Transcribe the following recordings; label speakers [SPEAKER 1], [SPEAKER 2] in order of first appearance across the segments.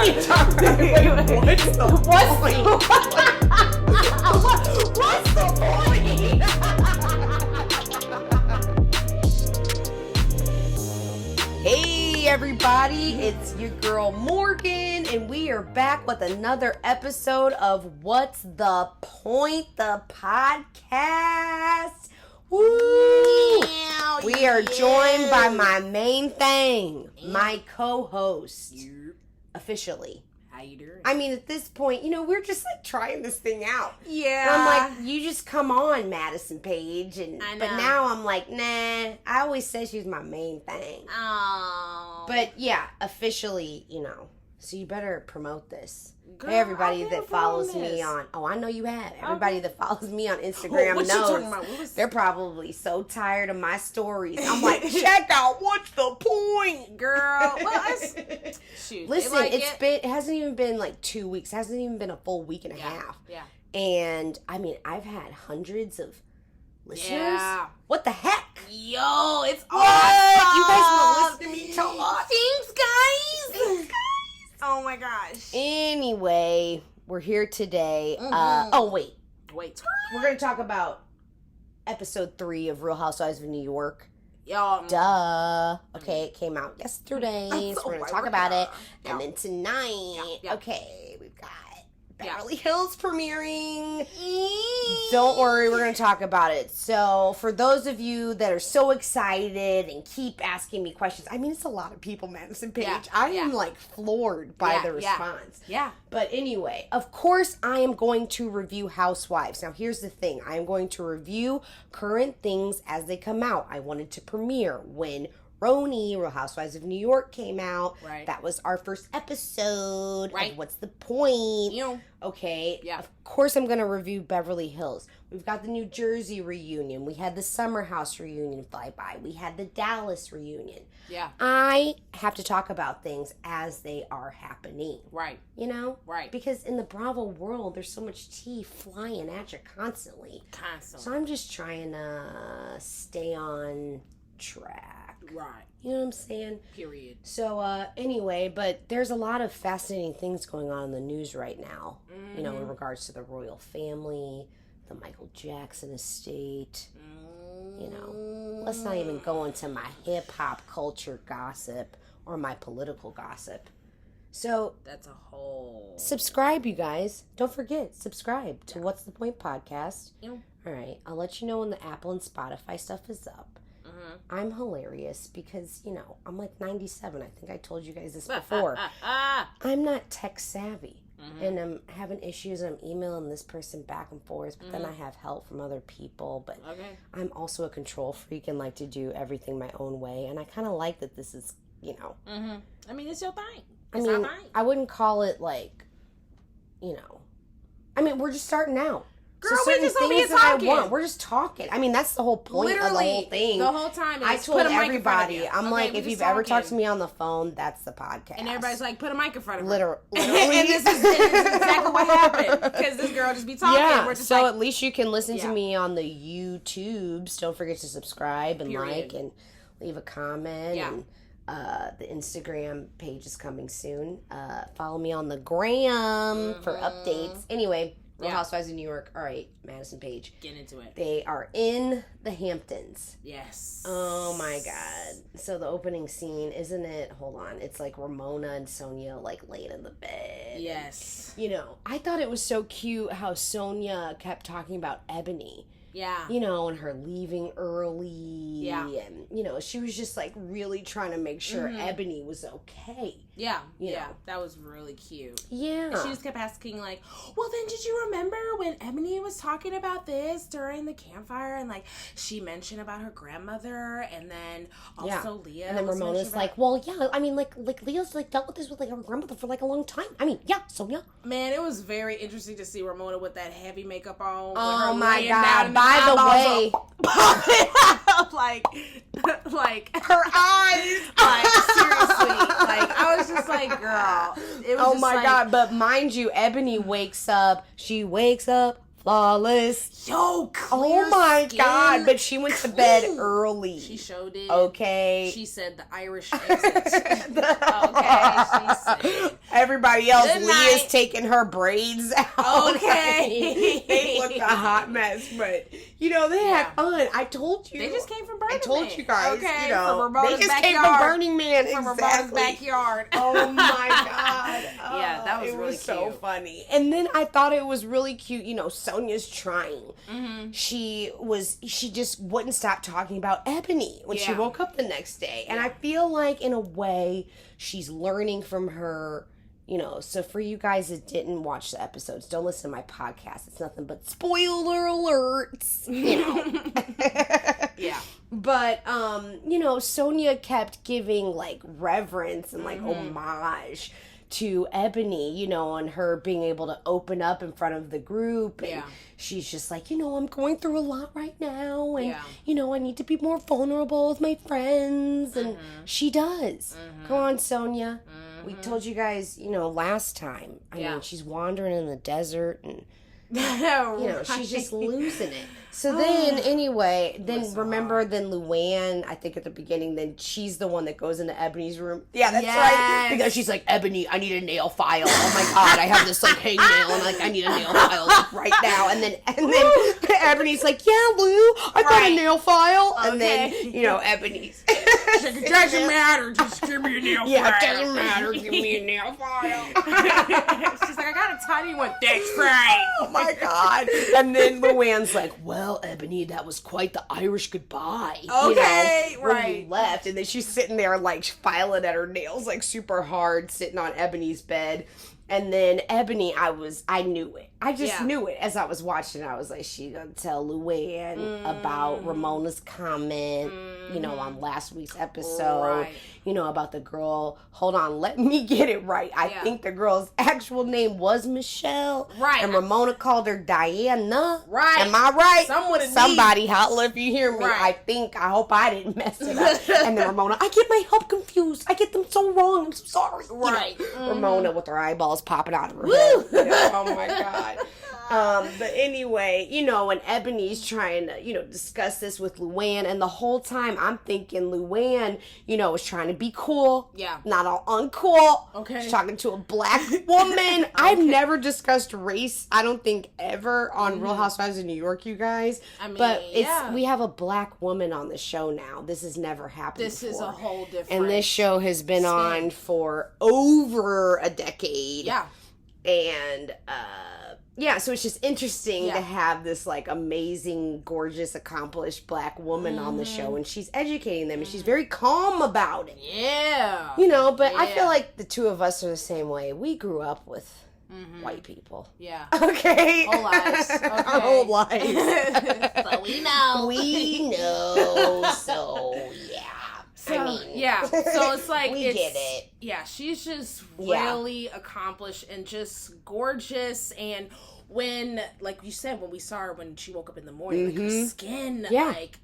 [SPEAKER 1] What's the point? Hey everybody, it's your girl Morgan, and we are back with another episode of What's the Point, the podcast. Woo! We are joined by my main thing, my co-host, officially.
[SPEAKER 2] How you doing?
[SPEAKER 1] I mean, at this point, we're just like trying this thing out.
[SPEAKER 2] Yeah.
[SPEAKER 1] And I'm like, you just come on, Madison Page.
[SPEAKER 2] I know.
[SPEAKER 1] But now I'm like, nah. I always said she was my main thing.
[SPEAKER 2] Oh.
[SPEAKER 1] But yeah, officially, So you better promote this.
[SPEAKER 2] Girl,
[SPEAKER 1] Hey, everybody that follows me on... Oh, I know you have. Everybody that follows me on Instagram
[SPEAKER 2] what
[SPEAKER 1] knows.
[SPEAKER 2] You talking about?
[SPEAKER 1] They're probably so tired of my stories. I'm like, check out What's the Point?
[SPEAKER 2] Girl. Well, shoot.
[SPEAKER 1] Listen, it hasn't even been like 2 weeks. It hasn't even been a full week and a half.
[SPEAKER 2] Yeah.
[SPEAKER 1] And, I mean, I've had hundreds of listeners.
[SPEAKER 2] Yeah.
[SPEAKER 1] What the heck?
[SPEAKER 2] Yo, it's
[SPEAKER 1] What?
[SPEAKER 2] awesome.
[SPEAKER 1] You guys want to listen to me talk?
[SPEAKER 2] Thanks, guys. Oh, my gosh.
[SPEAKER 1] Anyway, we're here today.
[SPEAKER 2] Mm-hmm.
[SPEAKER 1] Wait. We're going to talk about episode 3 of Real Housewives of New York.
[SPEAKER 2] Yo.
[SPEAKER 1] Duh. Okay, it came out yesterday, so we're going to talk about it.
[SPEAKER 2] Yeah.
[SPEAKER 1] And then tonight,
[SPEAKER 2] Yeah.
[SPEAKER 1] Okay, we've got Beverly Hills premiering. Don't worry, we're going to talk about it. So, for those of you that are so excited and keep asking me questions, I mean, it's a lot of people, Madison Page.
[SPEAKER 2] Yeah.
[SPEAKER 1] I am like floored by the response.
[SPEAKER 2] Yeah.
[SPEAKER 1] But anyway, of course, I am going to review Housewives. Now, here's the thing. I am going to review current things as they come out. I wanted to premiere when RHONY, Real Housewives of New York, came out.
[SPEAKER 2] Right.
[SPEAKER 1] That was our first episode.
[SPEAKER 2] Right.
[SPEAKER 1] Of What's the Point?
[SPEAKER 2] You.
[SPEAKER 1] Okay.
[SPEAKER 2] Yeah.
[SPEAKER 1] Of course, I'm going to review Beverly Hills. We've got the New Jersey reunion. We had the Summer House reunion flyby. We had the Dallas reunion.
[SPEAKER 2] Yeah.
[SPEAKER 1] I have to talk about things as they are happening.
[SPEAKER 2] Right. Right.
[SPEAKER 1] Because in the Bravo world, there's so much tea flying at you constantly. So I'm just trying to stay on track.
[SPEAKER 2] Right.
[SPEAKER 1] You know what I'm saying?
[SPEAKER 2] Period.
[SPEAKER 1] So, anyway, but there's a lot of fascinating things going on in the news right now.
[SPEAKER 2] Mm-hmm.
[SPEAKER 1] In regards to the royal family, the Michael Jackson estate. Let's not even go into my hip-hop culture gossip or my political gossip. So,
[SPEAKER 2] that's a whole...
[SPEAKER 1] Subscribe, you guys. Don't forget, subscribe to What's the Point podcast.
[SPEAKER 2] Yeah.
[SPEAKER 1] All right, I'll let you know when the Apple and Spotify stuff is up. I'm hilarious because, I'm like 97. I think I told you guys this before. I'm not tech savvy. And I'm having issues and I'm emailing this person back and forth, but then I have help from other people. But I'm also a control freak and like to do everything my own way. And I kind of like that this is,
[SPEAKER 2] I mean, it's your thing.
[SPEAKER 1] It's our thing. I wouldn't call it like, I mean, we're just starting out.
[SPEAKER 2] Girl,
[SPEAKER 1] so
[SPEAKER 2] we're just over here talking.
[SPEAKER 1] We're just talking. I mean, that's the whole point of the whole thing.
[SPEAKER 2] The whole time is
[SPEAKER 1] I told
[SPEAKER 2] put a mic
[SPEAKER 1] everybody,
[SPEAKER 2] in front of you.
[SPEAKER 1] I'm like, if you've ever talked to me on the phone, that's the podcast.
[SPEAKER 2] And everybody's like, put a mic in front of her.
[SPEAKER 1] Literally.
[SPEAKER 2] And this is exactly what happened. Because this girl just be talking.
[SPEAKER 1] Yeah,
[SPEAKER 2] We're just
[SPEAKER 1] so
[SPEAKER 2] like,
[SPEAKER 1] at least you can listen to me on the YouTubes. Don't forget to subscribe and like and leave a comment.
[SPEAKER 2] Yeah.
[SPEAKER 1] And the Instagram page is coming soon. Follow me on the gram for updates. Anyway, Real Housewives of New York. All right, Madison Page.
[SPEAKER 2] Get into it.
[SPEAKER 1] They are in the Hamptons.
[SPEAKER 2] Yes.
[SPEAKER 1] Oh my God. So the opening scene, isn't it? Hold on. It's like Ramona and Sonia like laid in the bed.
[SPEAKER 2] Yes.
[SPEAKER 1] And, I thought it was so cute how Sonia kept talking about Ebony.
[SPEAKER 2] Yeah.
[SPEAKER 1] And her leaving early.
[SPEAKER 2] Yeah.
[SPEAKER 1] And, she was just like really trying to make sure Ebony was okay.
[SPEAKER 2] Yeah. That was really cute.
[SPEAKER 1] Yeah.
[SPEAKER 2] And she just kept asking, like, well, then did you remember when Ebony was talking about this during the campfire? And, like, she mentioned about her grandmother. And then also Leah.
[SPEAKER 1] And then Ramona's like, well, yeah, I mean, like Leah's like dealt with this with like her grandmother for like a long time. I mean, yeah, Sonia.
[SPEAKER 2] Man, it was very interesting to see Ramona with that heavy makeup on.
[SPEAKER 1] Oh my God. By the way,
[SPEAKER 2] like
[SPEAKER 1] her eyes.
[SPEAKER 2] Like, seriously. Like, I was just like, girl. It was
[SPEAKER 1] oh my God. But mind you, Ebony wakes up. She wakes up flawless.
[SPEAKER 2] Yo, clear
[SPEAKER 1] oh my
[SPEAKER 2] skin.
[SPEAKER 1] God. But she went to bed early.
[SPEAKER 2] She showed it.
[SPEAKER 1] Okay.
[SPEAKER 2] She said the Irish exit. Okay, she said.
[SPEAKER 1] Everybody else,
[SPEAKER 2] Good
[SPEAKER 1] Leah's
[SPEAKER 2] night.
[SPEAKER 1] taking her braids out.
[SPEAKER 2] Okay.
[SPEAKER 1] They look a hot mess, but you know they had fun. I told you.
[SPEAKER 2] They just came from Burning Man.
[SPEAKER 1] I told you guys.
[SPEAKER 2] Okay,
[SPEAKER 1] you know,
[SPEAKER 2] from Ramona's
[SPEAKER 1] they just
[SPEAKER 2] backyard.
[SPEAKER 1] came from Burning Man.
[SPEAKER 2] From
[SPEAKER 1] Exactly.
[SPEAKER 2] Ramona's backyard.
[SPEAKER 1] Oh my god.
[SPEAKER 2] Yeah, that was
[SPEAKER 1] it
[SPEAKER 2] really
[SPEAKER 1] was so
[SPEAKER 2] cute.
[SPEAKER 1] funny. And then I thought it was really cute. You know, Sonia's trying.
[SPEAKER 2] Mm-hmm.
[SPEAKER 1] She just wouldn't stop talking about Ebony when she woke up the next day. And I feel like in a way she's learning from her. You know, so for you guys that didn't watch the episodes, don't listen to my podcast. It's nothing but spoiler alerts, you know.
[SPEAKER 2] Yeah.
[SPEAKER 1] But, you know, Sonia kept giving, like, reverence and, like, homage to Ebony, you know, and her being able to open up in front of the group. And she's just like, you know, I'm going through a lot right now. And, you know, I need to be more vulnerable with my friends. And she does. Come on, Sonia. We told you guys, you know, last time. I mean, she's wandering in the desert and, you know, she's just losing it. So then, anyway, then remember, then Luann, I think at the beginning, then she's the one that goes into Ebony's room. Yeah, that's right. Because she's like, Ebony, I need a nail file. Oh my God, I have this like hangnail and like I need a nail file like right now. And then Ebony's like, yeah, Lou, I got a nail file. And then, you know, Ebony's
[SPEAKER 2] like, it doesn't matter, just give me a nail file.
[SPEAKER 1] Yeah, it doesn't matter, give me a nail file.
[SPEAKER 2] She's like, I got a tiny one. That's right.
[SPEAKER 1] Oh my God. And then Luann's like, well, Ebony, that was quite the Irish goodbye.
[SPEAKER 2] Okay,
[SPEAKER 1] you know, when you left. And then she's sitting there like filing at her nails like super hard, sitting on Ebony's bed. And then Ebony, I knew it. I just knew it as I was watching. I was like, she gonna tell Luann about Ramona's comment, you know, on last week's episode, you know, about the girl. Hold on, let me get it right. I think the girl's actual name was Michelle.
[SPEAKER 2] Right.
[SPEAKER 1] And Ramona called her Diana.
[SPEAKER 2] Right.
[SPEAKER 1] Am I right?
[SPEAKER 2] Somebody
[SPEAKER 1] holla if you hear me.
[SPEAKER 2] Right.
[SPEAKER 1] I hope I didn't mess it up. And then Ramona, I get my help confused. I get them so wrong. I'm so sorry.
[SPEAKER 2] Right.
[SPEAKER 1] You know, Ramona with her eyeballs popping out of her head. You know, oh my God. But anyway, you know, and Ebony's trying to, you know, discuss this with Luann, and the whole time I'm thinking Luann, you know, is trying to be cool.
[SPEAKER 2] Yeah.
[SPEAKER 1] Not all uncool.
[SPEAKER 2] Okay.
[SPEAKER 1] She's talking to a black woman. I've never discussed race, I don't think, ever on Real Housewives of New York, you guys.
[SPEAKER 2] I mean,
[SPEAKER 1] but we have a black woman on the show now. This has never happened
[SPEAKER 2] This
[SPEAKER 1] before.
[SPEAKER 2] is a whole different.
[SPEAKER 1] And this show has been on for over a decade.
[SPEAKER 2] Yeah.
[SPEAKER 1] And, so it's just interesting to have this, like, amazing, gorgeous, accomplished black woman on the show. And she's educating them. And she's very calm about it.
[SPEAKER 2] Yeah.
[SPEAKER 1] You know, but I feel like the two of us are the same way. We grew up with white people.
[SPEAKER 2] Yeah.
[SPEAKER 1] Okay?
[SPEAKER 2] Whole lives. Okay.
[SPEAKER 1] Our whole lives.
[SPEAKER 2] So we know.
[SPEAKER 1] We know. So, yeah.
[SPEAKER 2] So,
[SPEAKER 1] I mean,
[SPEAKER 2] so it's like
[SPEAKER 1] we get it.
[SPEAKER 2] Yeah, she's just really accomplished and just gorgeous. And when, like you said, when we saw her when she woke up in the morning, like her skin, like,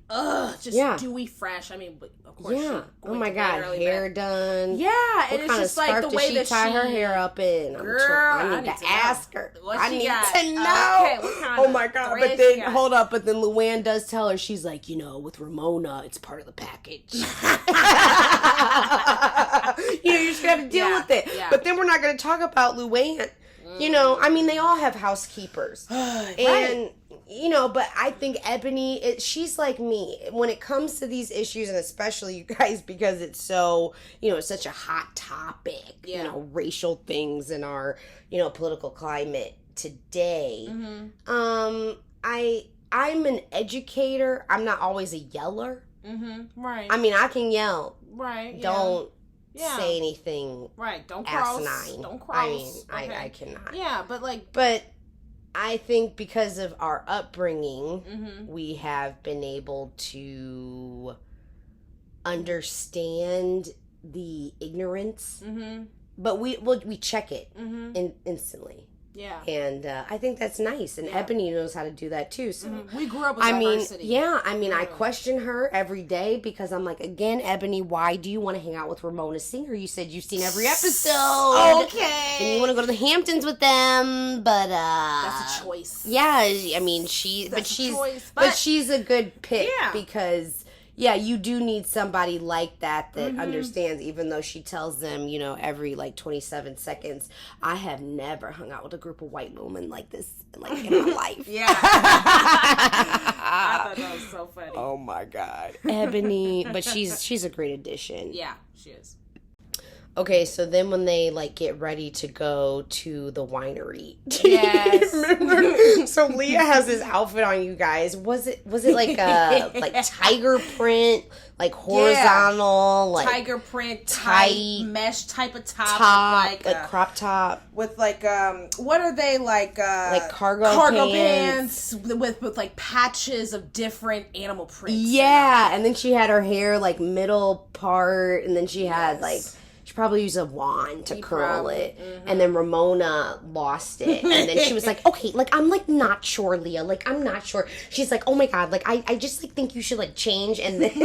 [SPEAKER 2] just dewy fresh. I mean, of course,
[SPEAKER 1] oh my God, hair done.
[SPEAKER 2] Yeah,
[SPEAKER 1] what
[SPEAKER 2] and it's
[SPEAKER 1] kind
[SPEAKER 2] just
[SPEAKER 1] of
[SPEAKER 2] like the way that
[SPEAKER 1] she tie her hair up in?
[SPEAKER 2] Girl,
[SPEAKER 1] I need to ask her. I need
[SPEAKER 2] got?
[SPEAKER 1] to know.
[SPEAKER 2] Okay, what kind
[SPEAKER 1] oh
[SPEAKER 2] of
[SPEAKER 1] my God!
[SPEAKER 2] thread
[SPEAKER 1] But then
[SPEAKER 2] she got?
[SPEAKER 1] hold up. But then Luann does tell her, she's like, you know, with Ramona, it's part of the package. You know, you just got to deal with it.
[SPEAKER 2] Yeah.
[SPEAKER 1] But then we're not going to talk about Luann. You know, I mean, they all have housekeepers. And, you know, but I think Ebony, she's like me. When it comes to these issues, and especially you guys, because it's so, you know, it's such a hot topic, you know, racial things in our, you know, political climate today. I'm an educator. I'm not always a yeller.
[SPEAKER 2] Right.
[SPEAKER 1] I mean, I can yell.
[SPEAKER 2] Right.
[SPEAKER 1] Don't say anything.
[SPEAKER 2] Right. Don't cross.
[SPEAKER 1] Asinine.
[SPEAKER 2] Don't cross.
[SPEAKER 1] I mean, I cannot.
[SPEAKER 2] Yeah, but like.
[SPEAKER 1] But I think because of our upbringing, we have been able to understand the ignorance. But we check it instantly.
[SPEAKER 2] Yeah.
[SPEAKER 1] And I think that's nice. And Ebony knows how to do that too. So
[SPEAKER 2] we grew up with diversity.
[SPEAKER 1] I question her every day because I'm like, again, Ebony, why do you want to hang out with Ramona Singer? You said you've seen every episode.
[SPEAKER 2] Okay.
[SPEAKER 1] And you want to go to the Hamptons with them, but
[SPEAKER 2] that's a choice.
[SPEAKER 1] Yeah, I mean, she's a good pick because Yeah, you do need somebody like that understands, even though she tells them, you know, every like 27 seconds, I have never hung out with a group of white women like this, like in my life.
[SPEAKER 2] Yeah. I thought that was so funny.
[SPEAKER 1] Oh my God. Ebony, but she's a great addition.
[SPEAKER 2] Yeah, she is.
[SPEAKER 1] Okay, so then when they like get ready to go to the winery,
[SPEAKER 2] yes.
[SPEAKER 1] Remember? So Leah has this outfit on, you guys. Was it like a like tiger print, like horizontal, like
[SPEAKER 2] tiger print, tight mesh type of top
[SPEAKER 1] like crop top
[SPEAKER 2] with like what are they like
[SPEAKER 1] cargo pants
[SPEAKER 2] with like patches of different animal prints.
[SPEAKER 1] Yeah, and then she had her hair like middle part, and then she had like. She probably used a wand to curl it. Mm-hmm. And then Ramona lost it. And then she was like, okay, like, I'm, like, not sure, Leah. Like, I'm not sure. She's like, oh, my God. Like, I just, like, think you should, like, change. And then,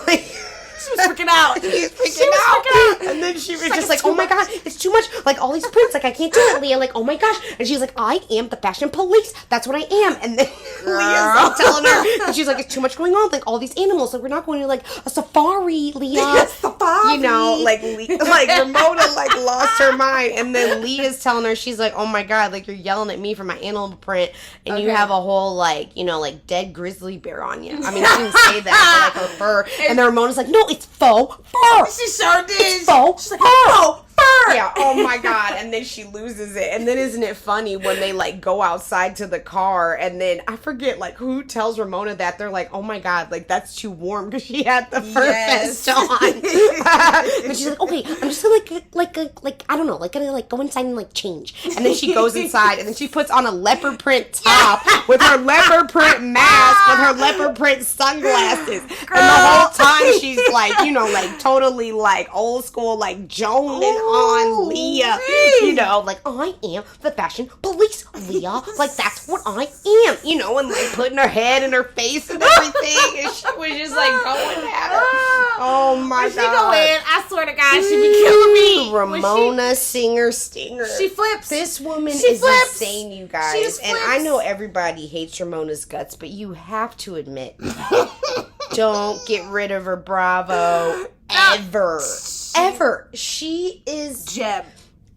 [SPEAKER 1] like...
[SPEAKER 2] She was freaking out.
[SPEAKER 1] She was freaking out. And then she was just like, oh my God, it's too much. Like, all these prints, like, I can't do it, Leah. Like, oh my gosh. And she's like, I am the fashion police. That's what I am. And then Leah's like telling her, and she's like, it's too much going on. Like, all these animals. Like, we're not going to, like, a safari, Leah.
[SPEAKER 2] Safari.
[SPEAKER 1] You know, like Ramona, like, lost her mind. And then Leah's telling her, she's like, oh my God, like, you're yelling at me for my animal print. And you have a whole, like, you know, like, dead grizzly bear on you. I mean, she didn't say that, but, like, her fur. And then Ramona's like, no, it's faux fur.
[SPEAKER 2] She sure did.
[SPEAKER 1] It's faux
[SPEAKER 2] fur. Faux fur.
[SPEAKER 1] Yeah, oh my God. And then she loses it. And then isn't it funny when they like go outside to the car, and then I forget like who tells Ramona that. They're like, oh my God, like that's too warm because she had the fur vest on. But she's like, okay, I'm just gonna like I don't know, like gonna like go inside and like change. And then she goes inside, and then she puts on a leopard print top with her leopard print mask with her leopard print sunglasses. Girl. And the whole time she's like, you know, like totally like old school, like joning on Leah. You know, like I am the fashion police, Leah. Like that's what I am. You know, and like putting her head in her face and everything. And she was just like going at her. Oh my God.
[SPEAKER 2] She go in, I swear to God, she be killing me.
[SPEAKER 1] Ramona Singer Stinger.
[SPEAKER 2] She flips.
[SPEAKER 1] This woman is insane, you guys. And I know everybody hates Ramona's guts, but you have to admit, don't get rid of her Bravo ever. Ever. She is
[SPEAKER 2] Jeb.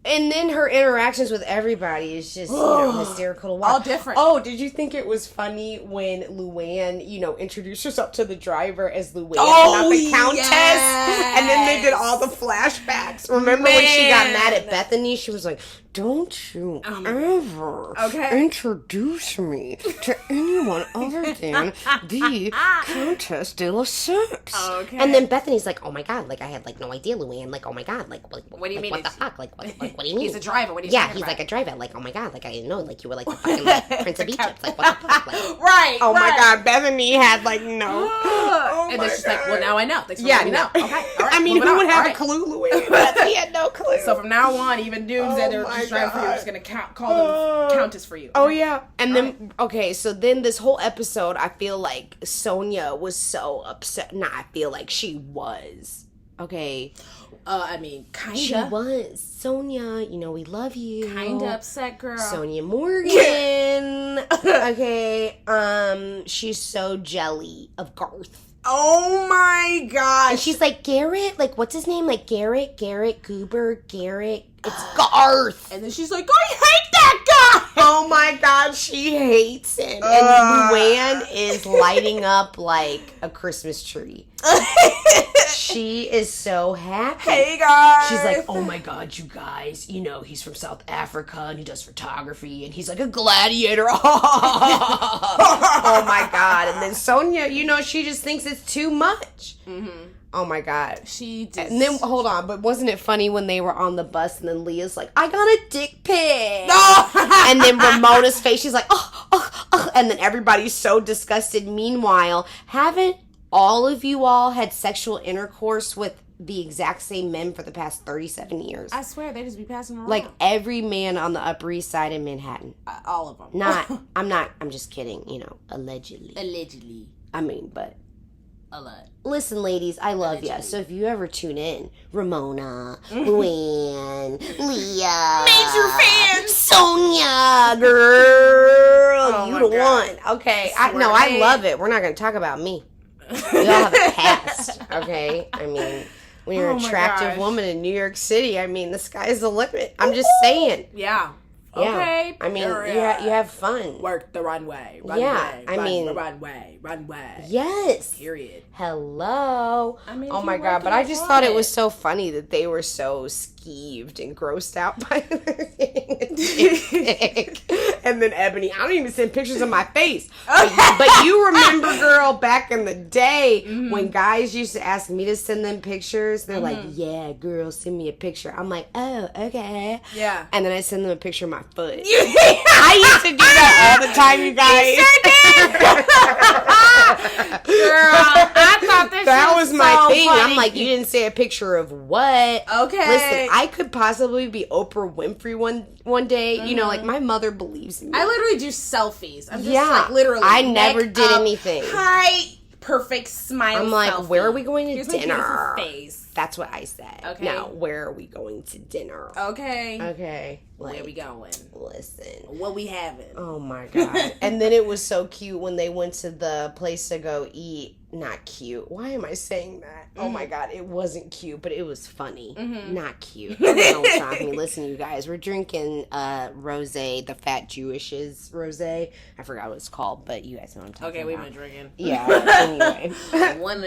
[SPEAKER 1] And then her interactions with everybody is just, you know, hysterical to watch.
[SPEAKER 2] All different.
[SPEAKER 1] Oh, did you think it was funny when Luann, you know, introduced herself to the driver as Luann, not the Countess? Yes. And then they did all the flashbacks. Remember when she got mad at Bethany? She was like, don't you ever introduce me to anyone other than the Countess de Lesseps.
[SPEAKER 2] Okay.
[SPEAKER 1] And then Bethany's like, oh my God, like I had like no idea, Luann. Like, oh my God, like what
[SPEAKER 2] do you mean?
[SPEAKER 1] What the fuck? Like, what do you mean?
[SPEAKER 2] He's a driver. What are you
[SPEAKER 1] talking
[SPEAKER 2] about?
[SPEAKER 1] He's like a driver. Like, oh my God, like I didn't know. Like you were like the fucking like, Prince of Egypt. Like what the fuck? Like,
[SPEAKER 2] right.
[SPEAKER 1] Oh my God, Bethany had like no.
[SPEAKER 2] Oh and then she's like, well, now I know. Thanks for letting me know. Okay. All right.
[SPEAKER 1] I mean, who would have a clue, Luann? Bethany had no clue.
[SPEAKER 2] So from now on, even dudes that are just driving for you, are just gonna call them Countess for you.
[SPEAKER 1] Oh yeah. And then okay, so then this whole episode, I feel like Sonia was so upset. Nah, I feel like she was. Okay.
[SPEAKER 2] I mean, kinda.
[SPEAKER 1] She was. Sonia, you know, we love you.
[SPEAKER 2] Kinda upset, girl.
[SPEAKER 1] Sonia Morgan. Okay. She's so jelly of Garth.
[SPEAKER 2] Oh my gosh.
[SPEAKER 1] And she's like, Garrett? Like, what's his name? Like, Garrett, Goober, Garrett. It's Garth.
[SPEAKER 2] And then she's like, I hate that guy.
[SPEAKER 1] Oh my God, she hates him. And Luann is lighting up like a Christmas tree. She is so happy.
[SPEAKER 2] Hey guys.
[SPEAKER 1] She's like, oh my God, you guys, you know, he's from South Africa and he does photography and he's like a gladiator. Oh my God. And then Sonia, you know, she just thinks it's too much. Mm-hmm. Oh my God.
[SPEAKER 2] She did.
[SPEAKER 1] And then, hold on, but wasn't it funny when they were on the bus and then Leah's like, I got a dick pic.
[SPEAKER 2] No.
[SPEAKER 1] And then Ramona's face, she's like, oh. And then everybody's so disgusted. Meanwhile, haven't all of you all had sexual intercourse with the exact same men for the past 37 years?
[SPEAKER 2] I swear, they just be passing around.
[SPEAKER 1] Like every man on the Upper East Side in Manhattan.
[SPEAKER 2] All of them.
[SPEAKER 1] I'm just kidding, you know, allegedly.
[SPEAKER 2] Allegedly.
[SPEAKER 1] I mean, but.
[SPEAKER 2] A lot.
[SPEAKER 1] Listen, ladies, I love you. So if you ever tune in, Ramona, Luann, Leah,
[SPEAKER 2] major fans,
[SPEAKER 1] Sonia, girl, you the one. Okay, I love it. We're not going to talk about me. We all have a past, okay? I mean, when you're an attractive woman in New York City, I mean, the sky's the limit. I'm just saying.
[SPEAKER 2] Yeah.
[SPEAKER 1] Yeah.
[SPEAKER 2] Okay.
[SPEAKER 1] I mean, you have fun.
[SPEAKER 2] Work the runway. Runway.
[SPEAKER 1] Yes.
[SPEAKER 2] Period.
[SPEAKER 1] Hello.
[SPEAKER 2] I mean,
[SPEAKER 1] oh my God! But I just thought it was so funny that they were so skeeved and grossed out by their dick. And then Ebony, I don't even send pictures of my face. But you remember, girl, back in the day when guys used to ask me to send them pictures. They're like, "Yeah, girl, send me a picture." I'm like, "Oh, okay."
[SPEAKER 2] Yeah.
[SPEAKER 1] And then I send them a picture of my foot. I used to do that all the time, you guys.
[SPEAKER 2] Girl, I thought
[SPEAKER 1] that was my
[SPEAKER 2] so
[SPEAKER 1] thing.
[SPEAKER 2] Funny.
[SPEAKER 1] I'm like, you didn't say a picture of what?
[SPEAKER 2] Okay.
[SPEAKER 1] Listen, I could possibly be Oprah Winfrey one day. You know, like my mother believes in me.
[SPEAKER 2] I literally do selfies. I'm just like literally.
[SPEAKER 1] I never did anything.
[SPEAKER 2] Hi, perfect smile.
[SPEAKER 1] I'm like,
[SPEAKER 2] selfie.
[SPEAKER 1] where are we going to
[SPEAKER 2] Here's
[SPEAKER 1] dinner?
[SPEAKER 2] My face.
[SPEAKER 1] That's what I said.
[SPEAKER 2] Okay.
[SPEAKER 1] Now, where are we going to dinner?
[SPEAKER 2] Okay.
[SPEAKER 1] Okay.
[SPEAKER 2] Like, where we going?
[SPEAKER 1] Listen.
[SPEAKER 2] What we having?
[SPEAKER 1] Oh my God. And then it was so cute when they went to the place to go eat. Not cute. Why am I saying that? Oh my God. It wasn't cute, but it was funny. Not cute. Don't stop me. Listen, you guys. We're drinking rosé, the Fat Jewish's rosé. I forgot what it's called, but you guys know what I'm talking about.
[SPEAKER 2] Okay, we've been drinking.
[SPEAKER 1] Yeah. Anyway.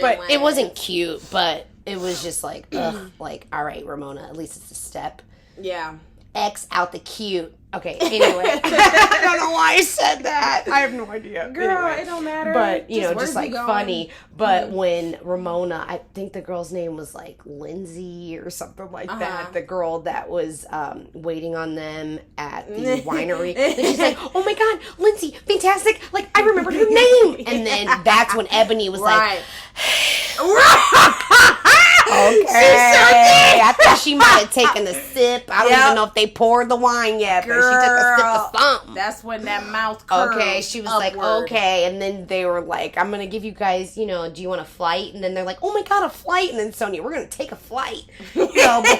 [SPEAKER 1] But it wasn't cute, but it was just like, ugh. Like, all right, Ramona, at least it's a step.
[SPEAKER 2] Yeah.
[SPEAKER 1] X out the cute. Okay, anyway. I don't know why I said that. I have no idea.
[SPEAKER 2] Girl,
[SPEAKER 1] anyway.
[SPEAKER 2] it don't matter.
[SPEAKER 1] But, just like funny. But when Ramona, I think the girl's name was like Lindsay or something like that. The girl that was waiting on them at the winery. And she's like, oh my God, Lindsay, fantastic. Like, I remembered her name. And then that's when Ebony was like, okay. I thought she might have taken a sip. I don't even know if they poured the wine yet, but she took a sip of something.
[SPEAKER 2] That's when that mouth curved. Okay,
[SPEAKER 1] she was upward. Like, okay. And then they were like, I'm going to give you guys, do you want a flight? And then they're like, oh my God, a flight. And then Sonia, we're going to take a flight. But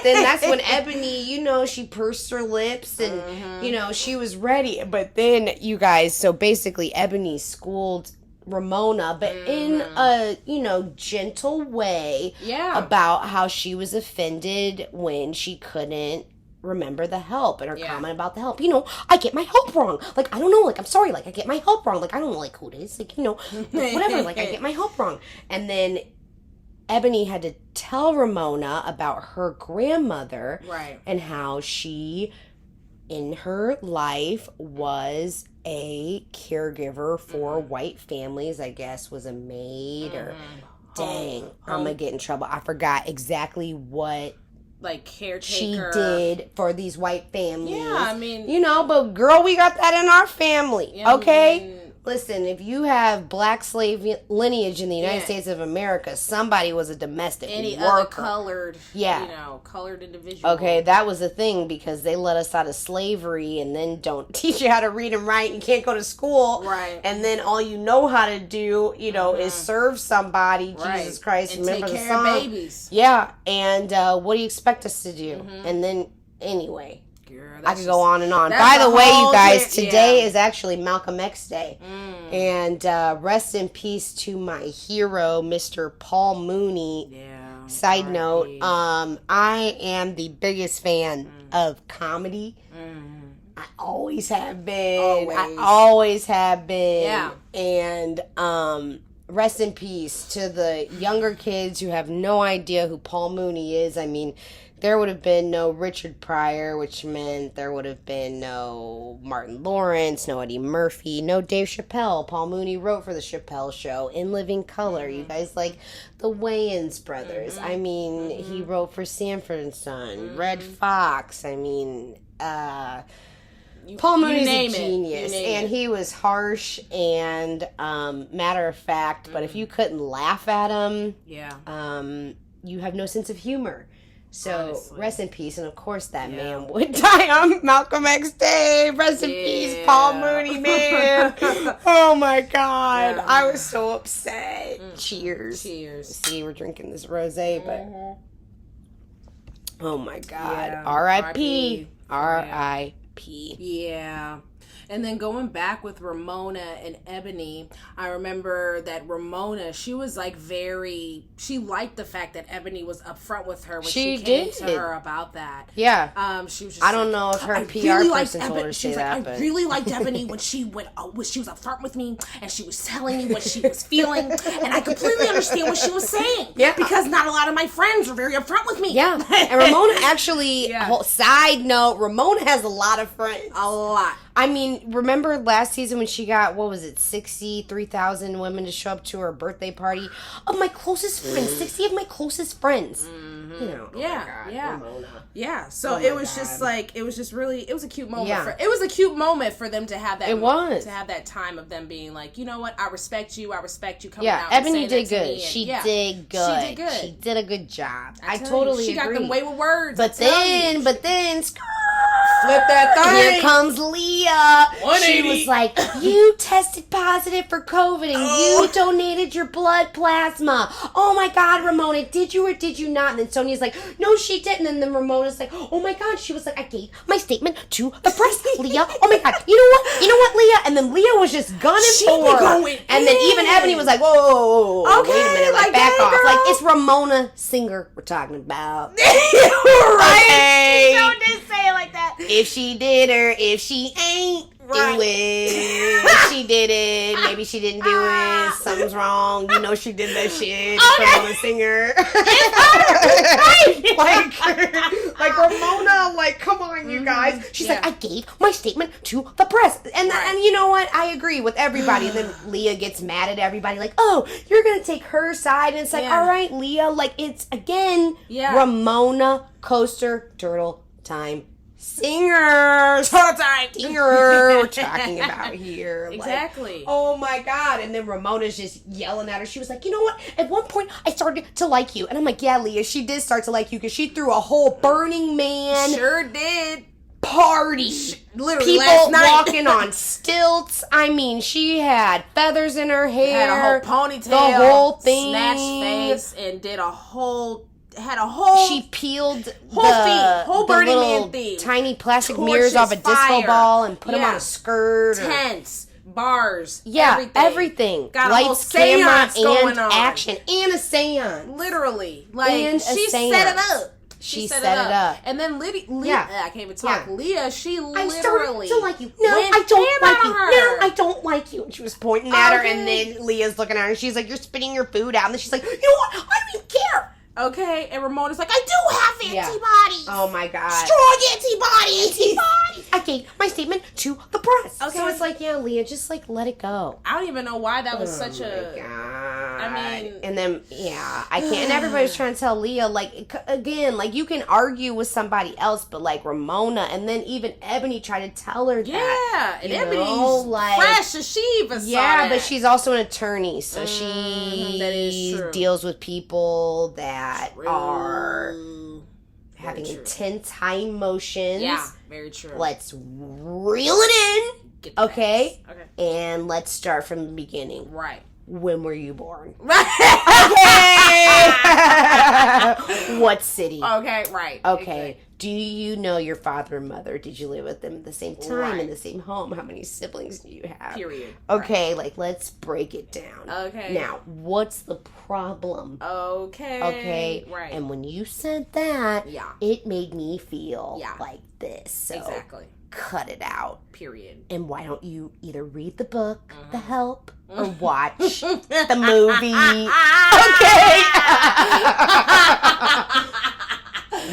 [SPEAKER 1] then that's when Ebony, she pursed her lips and, she was ready. But then, you guys, so basically Ebony schooled Ramona, but in a, gentle way about how she was offended when she couldn't remember the help and her comment about the help. I get my help wrong. Like, I don't know. Like, I'm sorry. Like, I get my help wrong. Like, I don't know, like, who it is. Like, whatever. Like, I get my help wrong. And then Ebony had to tell Ramona about her grandmother.
[SPEAKER 2] Right.
[SPEAKER 1] And how she, in her life, was a caregiver for white families, I guess, was a maid or... Dang, I'm going to get in trouble. I forgot exactly what...
[SPEAKER 2] Like, caretaker.
[SPEAKER 1] She did for these white families.
[SPEAKER 2] Yeah, I mean...
[SPEAKER 1] but girl, we got that in our family, okay? Listen, if you have black slave lineage in the United States of America, somebody was a domestic
[SPEAKER 2] worker. Other colored, colored individual.
[SPEAKER 1] Okay, that was the thing because they let us out of slavery and then don't teach you how to read and write and can't go to school.
[SPEAKER 2] Right.
[SPEAKER 1] And then all you know how to do, is serve somebody.
[SPEAKER 2] Right.
[SPEAKER 1] Jesus Christ,
[SPEAKER 2] and
[SPEAKER 1] remember
[SPEAKER 2] take
[SPEAKER 1] the
[SPEAKER 2] care
[SPEAKER 1] song?
[SPEAKER 2] Of babies.
[SPEAKER 1] Yeah, and what do you expect us to do? And then, anyway... I could go on and on. By the way, you guys, today is actually Malcolm X Day. And rest in peace to my hero, Mr. Paul Mooney.
[SPEAKER 2] Yeah.
[SPEAKER 1] Side note, I am the biggest fan of comedy. I always have been. I always have been.
[SPEAKER 2] Yeah.
[SPEAKER 1] And rest in peace to the younger kids who have no idea who Paul Mooney is. I mean... There would have been no Richard Pryor, which meant there would have been no Martin Lawrence, no Eddie Murphy, no Dave Chappelle. Paul Mooney wrote for the Chappelle Show, In Living Color. You guys like the Wayans brothers. I mean, he wrote for Sanford & Son, Red Fox. I mean, Paul Mooney's a genius. And he was harsh and matter of fact, but if you couldn't laugh at him, you have no sense of humor. So, honestly. Rest in peace. And, of course, that man would die on Malcolm X Day. Rest in peace, Paul Mooney, man. Oh, my God. Yeah. I was so upset. Cheers. See, we're drinking this rosé, but... Oh, my God. R.I.P. R.I.P.
[SPEAKER 2] Yeah. And then going back with Ramona and Ebony, I remember that Ramona, she was like she liked the fact that Ebony was upfront with her when she came to her about that.
[SPEAKER 1] Yeah.
[SPEAKER 2] She was just
[SPEAKER 1] I don't know if her PR person told her to say that.
[SPEAKER 2] I really liked Ebony when she was upfront with me and she was telling me what she was feeling, and I completely understand what she was saying.
[SPEAKER 1] Yeah.
[SPEAKER 2] Because not a lot of my friends were very upfront with me.
[SPEAKER 1] Yeah. And Ramona actually, side note, Ramona has a lot of friends.
[SPEAKER 2] A lot.
[SPEAKER 1] I mean, remember last season when she got, 63,000 women to show up to her birthday party? Of my closest friends, 60 of my closest friends. Mm-hmm. You know,
[SPEAKER 2] Ramona. Yeah, so it was just like, it was just really, it was a cute moment. It was a cute moment for them to have that.
[SPEAKER 1] It was.
[SPEAKER 2] To have that time of them being like, you know what, I respect you coming
[SPEAKER 1] out
[SPEAKER 2] out
[SPEAKER 1] Ebony
[SPEAKER 2] and saying
[SPEAKER 1] did
[SPEAKER 2] that to
[SPEAKER 1] good.
[SPEAKER 2] me.
[SPEAKER 1] She did good.
[SPEAKER 2] She did good.
[SPEAKER 1] She did a good job. I
[SPEAKER 2] totally
[SPEAKER 1] agree.
[SPEAKER 2] She got them way with words.
[SPEAKER 1] But then,
[SPEAKER 2] flip that thing.
[SPEAKER 1] Here comes Leah.
[SPEAKER 2] 180.
[SPEAKER 1] She was like, you tested positive for COVID and you donated your blood plasma. Oh my God, Ramona, did you or did you not? And then Sonia's like, no, she didn't. And then Ramona's like, oh my God. She was like, I gave my statement to the press, Leah. Oh my God. You know what, Leah? And then Leah was just gunning for her. And then even Ebony was like, whoa.
[SPEAKER 2] Okay,
[SPEAKER 1] wait a minute, like back off.
[SPEAKER 2] Girl.
[SPEAKER 1] Like, it's Ramona Singer we're talking about.
[SPEAKER 2] Right.
[SPEAKER 1] Okay.
[SPEAKER 2] Don't just say it like that.
[SPEAKER 1] If she did or if she ain't do it. If she did it, maybe she didn't do it. Something's wrong. You know she did that shit. Ramona Singer. like Ramona, like, come on, you guys. She's like, I gave my statement to the press. And you know what? I agree with everybody. And then Leah gets mad at everybody, like, oh, you're going to take her side. And it's like, all right, Leah, like, it's, again, Ramona Coaster Turtle Time Singer. Singer we're talking about here.
[SPEAKER 2] Exactly.
[SPEAKER 1] Like, oh my God. And then Ramona's just yelling at her. She was like, you know what? At one point, I started to like you. And I'm like, yeah, Leah, she did start to like you because she threw a whole Burning Man.
[SPEAKER 2] Sure did.
[SPEAKER 1] Party.
[SPEAKER 2] Literally
[SPEAKER 1] people
[SPEAKER 2] last night.
[SPEAKER 1] walking on stilts. I mean, she had feathers in her hair.
[SPEAKER 2] Had a whole ponytail.
[SPEAKER 1] The whole thing.
[SPEAKER 2] Snatched face and did a whole...
[SPEAKER 1] She peeled
[SPEAKER 2] whole Burning Man thing.
[SPEAKER 1] Tiny plastic mirrors off a disco ball and put them on a skirt.
[SPEAKER 2] Tents, bars,
[SPEAKER 1] everything.
[SPEAKER 2] Got
[SPEAKER 1] lights,
[SPEAKER 2] a whole
[SPEAKER 1] camera,
[SPEAKER 2] going
[SPEAKER 1] and
[SPEAKER 2] on.
[SPEAKER 1] action, and a seance.
[SPEAKER 2] Literally, like
[SPEAKER 1] and
[SPEAKER 2] she set it up.
[SPEAKER 1] She set it up.
[SPEAKER 2] And then Leah, I can't even talk. Leah, she literally.
[SPEAKER 1] I started to like you. No, I don't like you. No, I don't like you. And she was pointing at her, and then Leah's looking at her, and she's like, "You're spitting your food out." And then she's like, "You know what? I don't even care."
[SPEAKER 2] Okay, and Ramona's like, I do have antibodies.
[SPEAKER 1] Oh my God.
[SPEAKER 2] Strong antibodies.
[SPEAKER 1] I gave my statement to the press. Okay. So it's like, yeah, Leah, just like let it go.
[SPEAKER 2] I don't even know why that was such a...
[SPEAKER 1] God.
[SPEAKER 2] I mean...
[SPEAKER 1] And then, I can't... And everybody's trying to tell Leah, like, again, like, you can argue with somebody else, but like Ramona, and then even Ebony tried to tell her that.
[SPEAKER 2] Yeah, and Ebony's fresh as she even saw
[SPEAKER 1] that.
[SPEAKER 2] But
[SPEAKER 1] she's also an attorney, so she deals with people that are having intense high emotions.
[SPEAKER 2] Yeah, very true.
[SPEAKER 1] Let's reel it in. Okay? And let's start from the beginning.
[SPEAKER 2] Right.
[SPEAKER 1] When were you born?
[SPEAKER 2] Right.
[SPEAKER 1] Okay. What city?
[SPEAKER 2] Okay, right.
[SPEAKER 1] Okay. Do you know your father and mother? Did you live with them at the same time in the same home? How many siblings do you have?
[SPEAKER 2] Period.
[SPEAKER 1] Okay, like let's break it down.
[SPEAKER 2] Okay.
[SPEAKER 1] Now, what's the problem?
[SPEAKER 2] Okay. Right.
[SPEAKER 1] And when you said that, it made me feel like this. So
[SPEAKER 2] exactly.
[SPEAKER 1] Cut it out.
[SPEAKER 2] Period.
[SPEAKER 1] And why don't you either read the book, The Help, or watch the movie? Okay.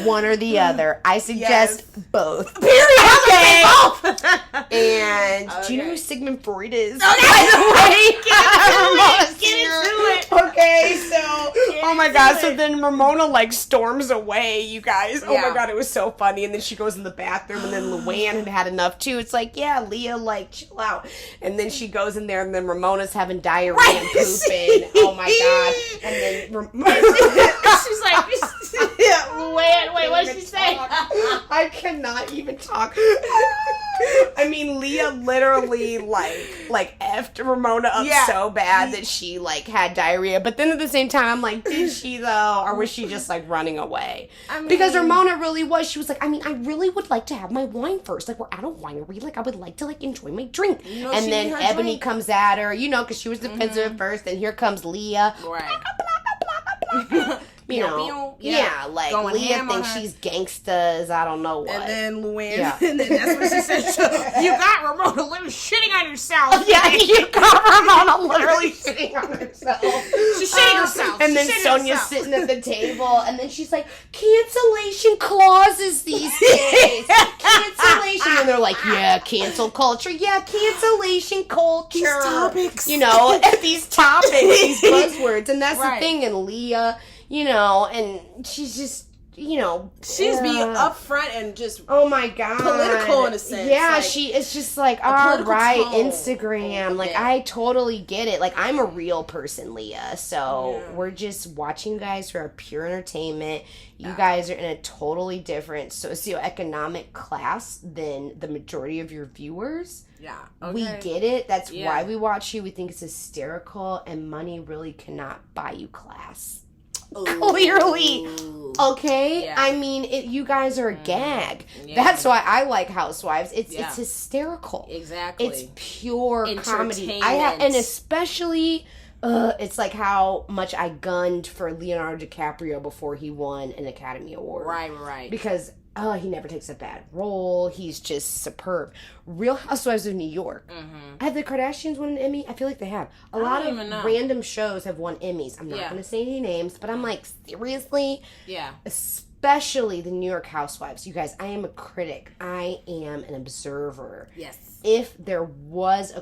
[SPEAKER 1] One or the other. I suggest both. Period. Okay. And do you know who Sigmund Freud is? Okay. By the way, get into it. Okay, so oh my God, so then Ramona like storms away, you guys. Oh my God, it was so funny. And then she goes in the bathroom, and then Luann had enough too. It's like, yeah, Leah, like chill out. And then she goes in there, and then Ramona's having diarrhea and pooping. Oh my God. And then she's like,
[SPEAKER 2] Luann, wait, what did she say?
[SPEAKER 1] I cannot even talk. I mean, Leah literally like effed Ramona up so bad that she like had diarrhea. But then at the same time, I'm like, did she though, or was she just like running away? I mean, because Ramona really was. She was like, I mean, I really would like to have my wine first. Like, we're at a winery. Like, I would like to like enjoy my drink. And then Ebony comes at her, because she was defensive at first. And here comes Leah. Right. Like Leah thinks she's gangsters. I don't know what.
[SPEAKER 2] And then Luann, and then that's what she said. You got Ramona literally shitting on herself.
[SPEAKER 1] Yeah, you got Ramona literally shitting on herself.
[SPEAKER 2] She's shitting herself.
[SPEAKER 1] And then Sonia's sitting at the table, and then she's like, cancellation clauses these days. Cancellation. And they're like, yeah, cancel culture. Yeah, cancellation culture.
[SPEAKER 2] These topics.
[SPEAKER 1] These topics, these buzzwords. And that's the thing. And Leah, and she's just,
[SPEAKER 2] she's being upfront and just
[SPEAKER 1] oh my god,
[SPEAKER 2] political in a sense.
[SPEAKER 1] Yeah, like, she is just like, all right, Instagram. Like, I totally get it. Like, I'm a real person, Leah. So we're just watching you guys for our pure entertainment. You guys are in a totally different socioeconomic class than the majority of your viewers.
[SPEAKER 2] Yeah. Okay.
[SPEAKER 1] We get it. That's why we watch you. We think it's hysterical, and money really cannot buy you class. Ooh. Clearly. Okay? Yeah. I mean, you guys are a gag. Yeah. That's why I like Housewives. It's hysterical.
[SPEAKER 2] Exactly.
[SPEAKER 1] It's pure comedy. And especially, it's like how much I gunned for Leonardo DiCaprio before he won an Academy Award.
[SPEAKER 2] Right.
[SPEAKER 1] Because he never takes a bad role. He's just superb. Real Housewives of New York. Mm-hmm. Have the Kardashians won an Emmy? I feel like they have. A lot of random shows have won Emmys. I'm not going to say any names, but I'm like, seriously?
[SPEAKER 2] Yeah.
[SPEAKER 1] Especially the New York Housewives. You guys, I am a critic. I am an observer.
[SPEAKER 2] Yes.
[SPEAKER 1] If there was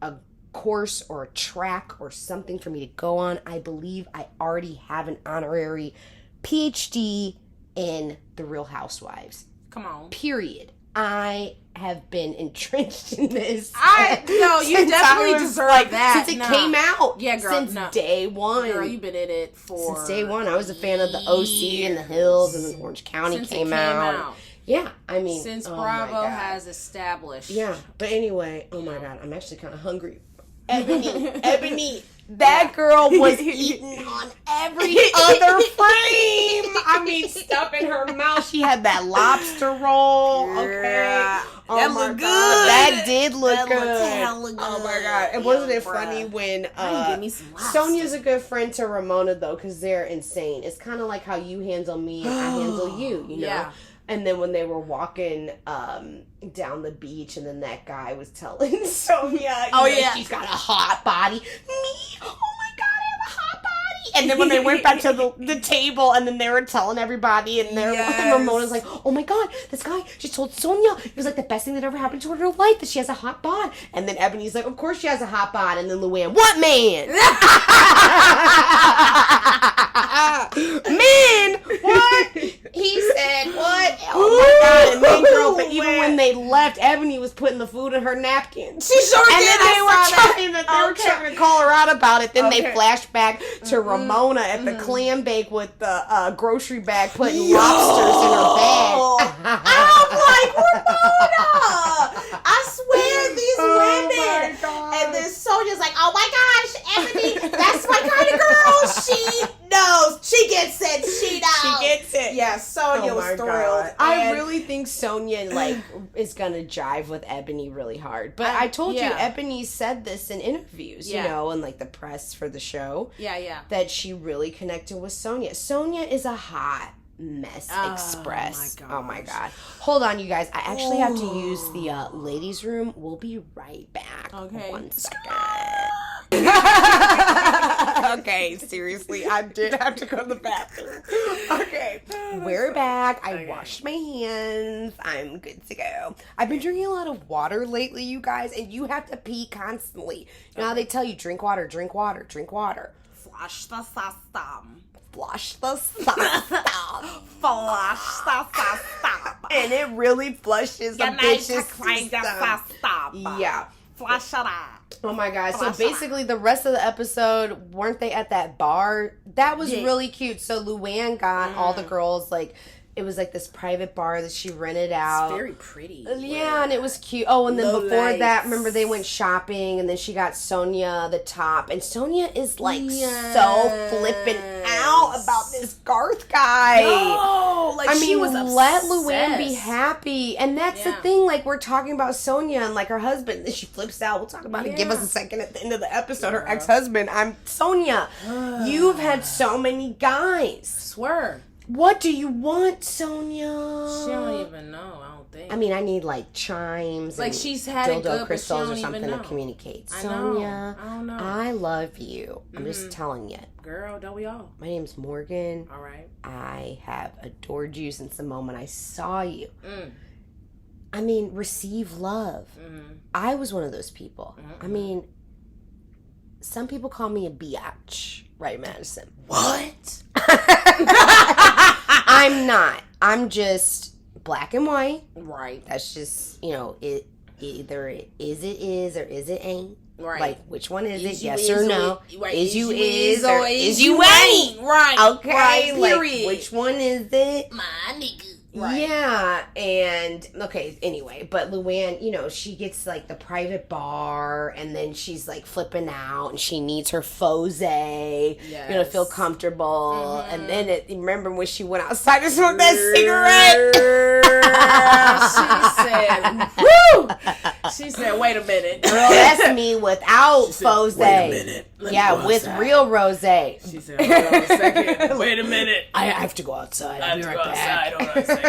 [SPEAKER 1] a course or a track or something for me to go on, I believe I already have an honorary PhD in the Real Housewives.
[SPEAKER 2] Come on.
[SPEAKER 1] Period. I have been entrenched in this.
[SPEAKER 2] You definitely deserve that.
[SPEAKER 1] Since it came out.
[SPEAKER 2] Yeah, girl.
[SPEAKER 1] Since day one.
[SPEAKER 2] Girl, you've been in it
[SPEAKER 1] since day one. I was a fan of the OC and the Hills, and then Orange County came out. Yeah, I mean.
[SPEAKER 2] Since Bravo has established.
[SPEAKER 1] Yeah, but anyway, oh my God, I'm actually kind of hungry. Ebony. That girl was eating on every other frame. I mean, stuff in her mouth. She had that lobster roll. Okay. Oh
[SPEAKER 2] that looked good.
[SPEAKER 1] That did look good.
[SPEAKER 2] Good.
[SPEAKER 1] Oh my God. And wasn't it funny when Sonia's a good friend to Ramona, though, because they're insane. It's kind of like how you handle me and I handle you, you know? Yeah. And then when they were walking down the beach, and then that guy was telling Sonia, she's got a hot body. Me? Oh my God, I have a hot body. And then when they went back to the table, and then they were telling everybody, and Ramona's like, oh my God, this guy just told Sonia it was like the best thing that ever happened to her in her life, that she has a hot bod. And then Ebony's like, of course she has a hot bod. And then Luann, what man? Men? What? He said, what? Oh my God. And then, girl, but even when they left, Ebony was putting the food in her napkin.
[SPEAKER 2] She sure did.
[SPEAKER 1] And then they were trying to call her out about it. Then they flashed back to Ramona at the clam bake with the grocery bag putting lobsters in her bag.
[SPEAKER 2] I'm like, Ramona! I swear, these women. And then Sonia's like, oh my gosh, Ebony, that's my kind of girl. She knows. She gets it. She knows.
[SPEAKER 1] She gets it.
[SPEAKER 2] Yeah, Sonia was thrilled. God.
[SPEAKER 1] I really think Sonia is gonna jive with Ebony really hard. But I told you, Ebony said this in interviews, you know, and like the press for the show.
[SPEAKER 2] Yeah.
[SPEAKER 1] That she really connected with Sonia. Sonia is a hot mess express. Oh my God. Hold on, you guys. I actually have to use the ladies' room. We'll be right back.
[SPEAKER 2] Okay.
[SPEAKER 1] 1 second. Okay, seriously, I did have to go to the bathroom. Okay, we're back. I washed my hands. I'm good to go. I've been drinking a lot of water lately, you guys, and you have to pee constantly. You know how they tell you, drink water, drink water, drink water.
[SPEAKER 2] Flush the system.
[SPEAKER 1] Flush the system.
[SPEAKER 2] Flush the system.
[SPEAKER 1] And it really flushes a bitch's system.
[SPEAKER 2] Yeah. Flush it out.
[SPEAKER 1] Oh my God. So basically the rest of the episode, weren't they at that bar? That was really cute. So Luann got all the girls, like, it was like this private bar that she rented out.
[SPEAKER 2] It's very pretty.
[SPEAKER 1] Yeah, and it was cute. Oh, and then before that, remember they went shopping, and then she got Sonia the top. And Sonia is like so flipping out about this Garth guy.
[SPEAKER 2] No, like she was obsessed.
[SPEAKER 1] Let Luann be happy. And that's the thing, like we're talking about Sonia and like her husband. Then she flips out. We'll talk about it. Give us a second at the end of the episode. Her ex-husband. I'm Sonia. You've had so many guys.
[SPEAKER 2] Swear.
[SPEAKER 1] What do you want, Sonia?
[SPEAKER 2] She don't even know, I don't think.
[SPEAKER 1] I mean, I need like chimes
[SPEAKER 2] like
[SPEAKER 1] and
[SPEAKER 2] she's had
[SPEAKER 1] dildo
[SPEAKER 2] it good,
[SPEAKER 1] crystals
[SPEAKER 2] but
[SPEAKER 1] or
[SPEAKER 2] she don't
[SPEAKER 1] something
[SPEAKER 2] even
[SPEAKER 1] to
[SPEAKER 2] know.
[SPEAKER 1] communicate.
[SPEAKER 2] I
[SPEAKER 1] Sonia,
[SPEAKER 2] know. I don't know.
[SPEAKER 1] I love you. I'm just telling you.
[SPEAKER 2] Girl, don't we all?
[SPEAKER 1] My name's Morgan.
[SPEAKER 2] All right.
[SPEAKER 1] I have adored you since the moment I saw you. I mean, receive love. I was one of those people. I mean, some people call me a biatch, right, Madison?
[SPEAKER 2] What?
[SPEAKER 1] I'm not. I'm just black and white.
[SPEAKER 2] Right.
[SPEAKER 1] That's just, you know, it either it is or is it ain't.
[SPEAKER 2] Right.
[SPEAKER 1] Like, which one is it? Yes
[SPEAKER 2] is
[SPEAKER 1] or no?
[SPEAKER 2] Right.
[SPEAKER 1] Is you
[SPEAKER 2] is
[SPEAKER 1] or is you ain't?
[SPEAKER 2] Right.
[SPEAKER 1] Okay.
[SPEAKER 2] Right.
[SPEAKER 1] Like,
[SPEAKER 2] Period.
[SPEAKER 1] which one is it?
[SPEAKER 2] My nigga. Right.
[SPEAKER 1] Yeah, and okay, anyway, but Luann, you know, she gets like the private bar, and then she's like flipping out, and she needs her fose, you know, to feel comfortable. And then remember when she went outside to smoke that
[SPEAKER 2] She
[SPEAKER 1] cigarette?
[SPEAKER 2] said, "Woo!" She said, "Wait a minute,
[SPEAKER 1] Girl, that's me without fose.
[SPEAKER 2] Wait a minute.
[SPEAKER 1] Yeah, with real rose.
[SPEAKER 2] She said, "Hold on a second. Wait a minute.
[SPEAKER 1] I have to go outside. I'll be right back.
[SPEAKER 2] Hold on a second."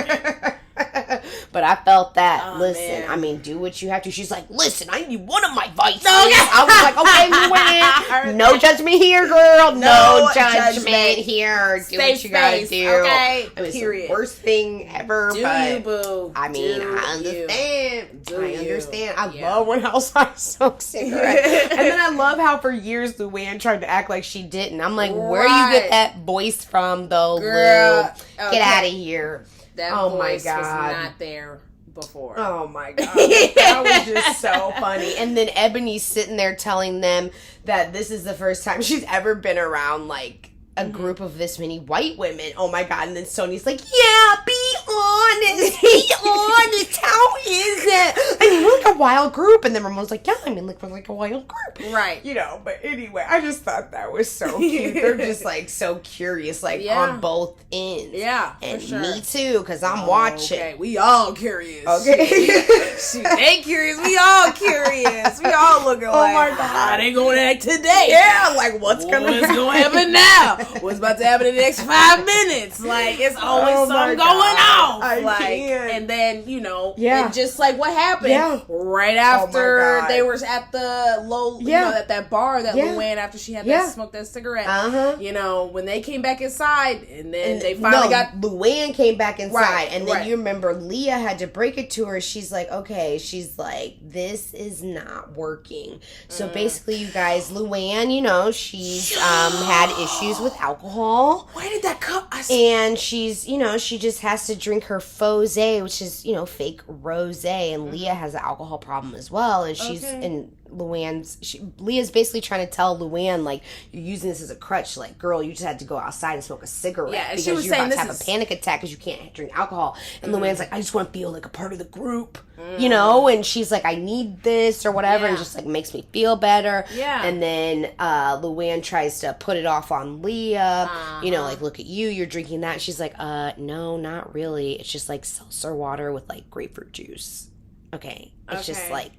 [SPEAKER 1] But I felt that.
[SPEAKER 2] Oh,
[SPEAKER 1] listen,
[SPEAKER 2] man.
[SPEAKER 1] I mean, do what you have to. She's like, listen, I need one of my vices. I was like, okay, Luann, no judgment here, girl. No judgment here. Do
[SPEAKER 2] Safe
[SPEAKER 1] what you gotta
[SPEAKER 2] space,
[SPEAKER 1] do.
[SPEAKER 2] okay?
[SPEAKER 1] I mean, it's
[SPEAKER 2] Period.
[SPEAKER 1] the worst thing ever.
[SPEAKER 2] Do
[SPEAKER 1] but
[SPEAKER 2] you, boo?
[SPEAKER 1] I mean,
[SPEAKER 2] Do
[SPEAKER 1] I understand.
[SPEAKER 2] you.
[SPEAKER 1] I understand. I
[SPEAKER 2] Yeah.
[SPEAKER 1] love when Housewives smoke cigarettes. And then I love how for years Luann tried to act like she didn't. I'm like, where you get that voice from, though,
[SPEAKER 2] Girl,
[SPEAKER 1] Lou? Get out of here.
[SPEAKER 2] That
[SPEAKER 1] Oh my
[SPEAKER 2] voice
[SPEAKER 1] God.
[SPEAKER 2] was not there before.
[SPEAKER 1] Oh my God. That was just so funny. And then Ebony's sitting there telling them that this is the first time she's ever been around like a group of this many white women. Oh my God. And then Sony's like, yeah, be honest. Be honest. How is it? I mean, we're like a wild group. And then Ramon's like, yeah, I mean, like, we're like a wild group.
[SPEAKER 2] Right.
[SPEAKER 1] You know, but anyway, I just thought that was so cute. They're just like so curious, like on both ends.
[SPEAKER 2] Yeah,
[SPEAKER 1] and
[SPEAKER 2] for sure.
[SPEAKER 1] me too, because I'm watching.
[SPEAKER 2] Okay, we all curious.
[SPEAKER 1] Okay.
[SPEAKER 2] Shoot, they curious. We all curious. We all looking like,
[SPEAKER 1] my God.
[SPEAKER 2] how they gonna act today?
[SPEAKER 1] Yeah, like what's gonna
[SPEAKER 2] happen now? What's about to happen in the next 5 minutes? Like, it's always something going on.
[SPEAKER 1] I can't.
[SPEAKER 2] And then, you know,
[SPEAKER 1] Yeah.
[SPEAKER 2] and just like what happened right after
[SPEAKER 1] God.
[SPEAKER 2] they were at the you know, at that bar that Luann, after she had that smoked that cigarette, you know, when they came back inside, and then they finally got
[SPEAKER 1] Luann came back inside, and then
[SPEAKER 2] right.
[SPEAKER 1] you remember Leah had to break it to her. She's like, okay, she's like, this is not working. So basically, you guys, Luann, you know, she's had issues with alcohol.
[SPEAKER 2] Where did that come?
[SPEAKER 1] And she's, you know, she just has to drink her fose, which is, you know, fake rosé. And Leah has an alcohol problem as well. And she's, and Leah's basically trying to tell Luann, like, you're using this as a crutch. Like, girl, you just had to go outside and smoke a cigarette.
[SPEAKER 2] Yeah, and
[SPEAKER 1] because
[SPEAKER 2] she was
[SPEAKER 1] you're
[SPEAKER 2] saying
[SPEAKER 1] about to have a panic attack because you can't drink alcohol. And Luann's like, I just want to feel like a part of the group, you know? And she's like, I need this or whatever. And just, like, makes me feel better.
[SPEAKER 2] Yeah.
[SPEAKER 1] And then Luann tries to put it off on Leah. You know, like, look at you, you're drinking that. She's like, no, not really. It's just, like, seltzer water with, like, grapefruit juice. Okay. It's just, like,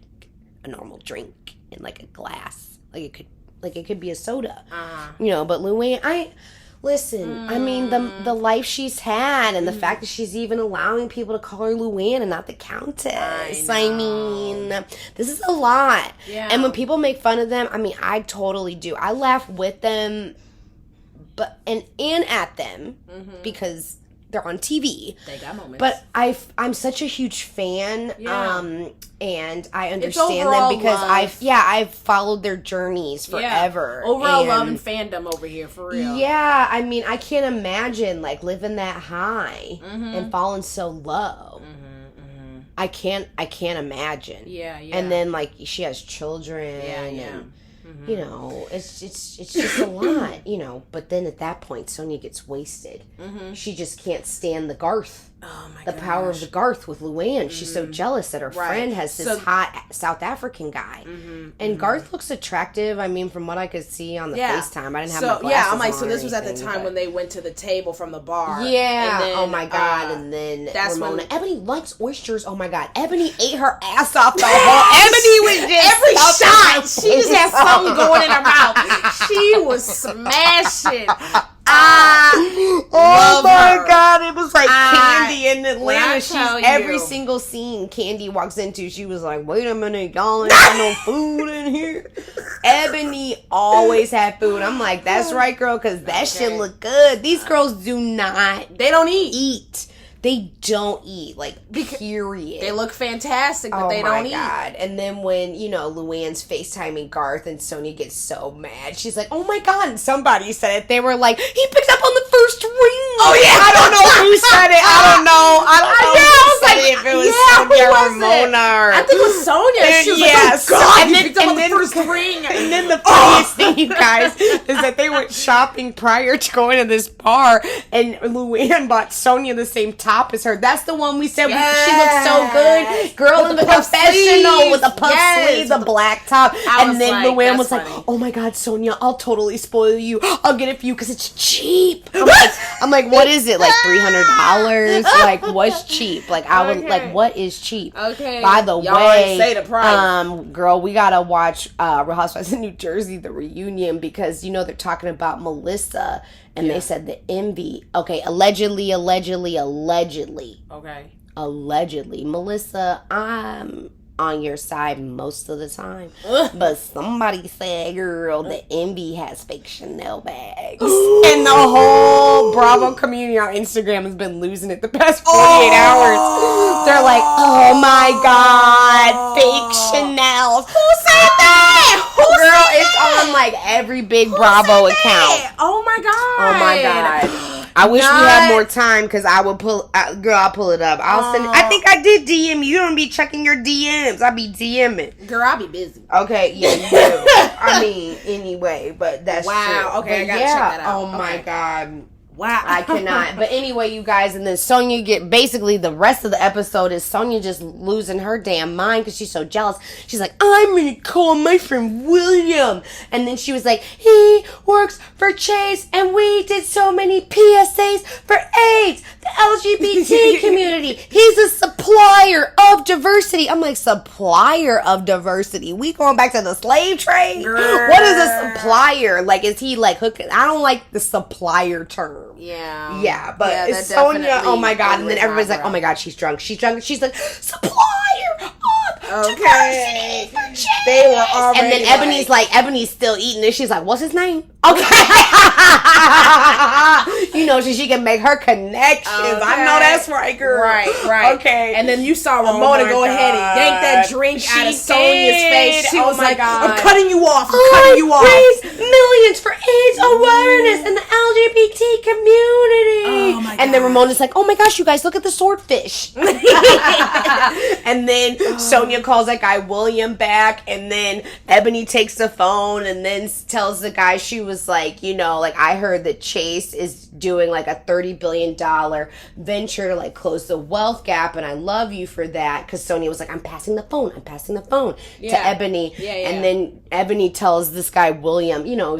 [SPEAKER 1] a normal drink in like a glass, like it could be a soda, you know. But Luann, I mean, the life she's had, and the fact that she's even allowing people to call her Luann and not the Countess. I mean, this is a lot.
[SPEAKER 2] Yeah.
[SPEAKER 1] And when people make fun of them, I mean, I totally do. I laugh with them, but and at them because they're on TV.
[SPEAKER 2] They got moments.
[SPEAKER 1] But I'm such a huge fan, and I understand
[SPEAKER 2] overall
[SPEAKER 1] them because
[SPEAKER 2] love.
[SPEAKER 1] I've followed their journeys forever.
[SPEAKER 2] Overall love and fandom over here, for real.
[SPEAKER 1] Yeah, I mean, I can't imagine like living that high and falling so low. I can't imagine.
[SPEAKER 2] Yeah, yeah.
[SPEAKER 1] And then like she has children.
[SPEAKER 2] Yeah, yeah.
[SPEAKER 1] And, you know, it's just a lot, you know. But then at that point, Sonia gets wasted. She just can't stand the Garth.
[SPEAKER 2] Oh my
[SPEAKER 1] the
[SPEAKER 2] gosh.
[SPEAKER 1] power of the Garth with Luann. She's so jealous that her friend has this hot South African guy. And Garth looks attractive. I mean, from what I could see on the FaceTime. I didn't have my glasses
[SPEAKER 2] yeah, I'm like,
[SPEAKER 1] on
[SPEAKER 2] so this was
[SPEAKER 1] anything,
[SPEAKER 2] at the time when they went to the table from the bar.
[SPEAKER 1] Yeah.
[SPEAKER 2] And then,
[SPEAKER 1] oh my God. And then
[SPEAKER 2] that's
[SPEAKER 1] Ramona.
[SPEAKER 2] when
[SPEAKER 1] Ebony likes oysters. Oh my God. Ebony ate her ass off the whole. Ebony was just
[SPEAKER 2] every shot. She just had something going in her mouth. She was smashing.
[SPEAKER 1] Oh my God, it was like Candy in Atlanta. She's
[SPEAKER 2] you.
[SPEAKER 1] every single scene Candy walks into, she was like, wait a minute, y'all ain't got no food in here. Ebony always had food. I'm like, that's right, girl, because that shit look good. These girls do not.
[SPEAKER 2] They don't eat.
[SPEAKER 1] They don't eat, like, period.
[SPEAKER 2] They look fantastic, but they don't eat. Oh, my God.
[SPEAKER 1] And then when, you know, Luann's FaceTiming Garth and Sonia gets so mad, she's like, oh, my God. And somebody said it. They were like, he picked up on the first ring. Oh, yeah. I don't know who said it. I don't know. If it was Sonia or Ramona.
[SPEAKER 2] I think it was Sonia. She was like, oh, God, he picked up on the first ring.
[SPEAKER 1] And then the funniest thing, you guys, is that they went shopping prior to going to this bar, and Luann bought Sonia the same top as her. That's the one we said she looked so good. Girl in the professional with the puff sleeves, the black top. And then like, Luann was like, oh my God, Sonia, I'll totally spoil you. I'll get it for you because it's cheap. I'm like, what is it? Like $300? Like, what's cheap? Like, I would like, what is cheap?
[SPEAKER 2] Okay.
[SPEAKER 1] By the
[SPEAKER 2] Y'all
[SPEAKER 1] way,
[SPEAKER 2] say the price.
[SPEAKER 1] Girl, we gotta watch Real Housewives in New Jersey, the reunion, because you know they're talking about Melissa. And they said the envy. Okay, allegedly.
[SPEAKER 2] Okay.
[SPEAKER 1] Allegedly. Melissa, I'm on your side most of the time. But somebody said, girl, the envy has fake Chanel bags. And the whole Bravo community on Instagram has been losing it the past 48 hours. They're like, oh my God, fake Chanel. Who said that? Girl, it's on like every big Bravo account.
[SPEAKER 2] Oh my God.
[SPEAKER 1] Oh my God. I wish we had more time because I would pull, girl, I'll pull it up. I'll send it. I think I did DM you. You don't be checking your DMs. I be DMing.
[SPEAKER 2] Girl, I'll be busy.
[SPEAKER 1] Okay, yeah, you do. I mean, anyway, but that's true.
[SPEAKER 2] Okay, I gotta check that out.
[SPEAKER 1] Oh my God.
[SPEAKER 2] Wow.
[SPEAKER 1] I cannot. But anyway, you guys, and then Sonia basically the rest of the episode is Sonia just losing her damn mind because she's so jealous. She's like, I'm going to call my friend William. And then she was like, he works for Chase and we did so many PSAs for AIDS, the LGBT community. He's a supplier of diversity. I'm like, supplier of diversity? We going back to the slave trade? Girl. What is a supplier? Like, is he like hooking? I don't like the supplier term. Yeah, but it's Sonia. Oh my God! And then everybody's like, "Oh my God, she's drunk. She's drunk." She's like, "Supplier of diversity for Chase." They were already. And then Ebony's like, Ebony's still eating it. She's like, "What's his name?" Okay, you know, so she can make her connections. Okay. I know that's right, girl.
[SPEAKER 2] Right.
[SPEAKER 1] Okay.
[SPEAKER 2] And then you saw Ramona go ahead and yank that drink out of Sonia's face. She was like, "I'm cutting you off. I'm cutting you off."
[SPEAKER 1] Raise millions for AIDS awareness in the LGBT community.
[SPEAKER 2] Oh my God.
[SPEAKER 1] And then Ramona's like, "Oh my gosh, you guys, look at the swordfish." And then Sonia calls that guy William back, and then Ebony takes the phone and then tells the guy, she was like, you know, like, I heard that Chase is doing like a $30 billion venture to like close the wealth gap, and I love you for that. Because Sonia was like, I'm passing the phone to Ebony. And then Ebony tells this guy William, you know,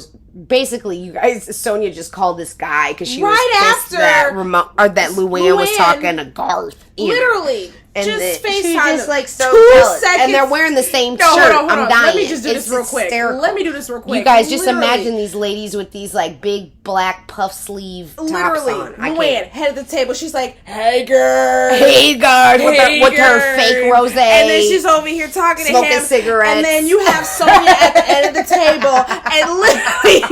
[SPEAKER 1] basically, you guys, Sonia just called this guy because she was pissed that Luann was talking to Garth.
[SPEAKER 2] Literally.
[SPEAKER 1] And
[SPEAKER 2] just FaceTime.
[SPEAKER 1] She's just like so
[SPEAKER 2] 2
[SPEAKER 1] jealous.
[SPEAKER 2] seconds.
[SPEAKER 1] And they're wearing the same shirt.
[SPEAKER 2] Hold on.
[SPEAKER 1] I'm dying.
[SPEAKER 2] Let me just do this real quick. You
[SPEAKER 1] guys, just imagine these ladies with these like big black puff sleeve tops on.
[SPEAKER 2] Luann, head of the table. She's like, "Hey, girl.
[SPEAKER 1] With her fake rose.
[SPEAKER 2] And then she's over here talking to him.
[SPEAKER 1] Smoking cigarettes.
[SPEAKER 2] And then you have Sonia at the end of the table. And literally,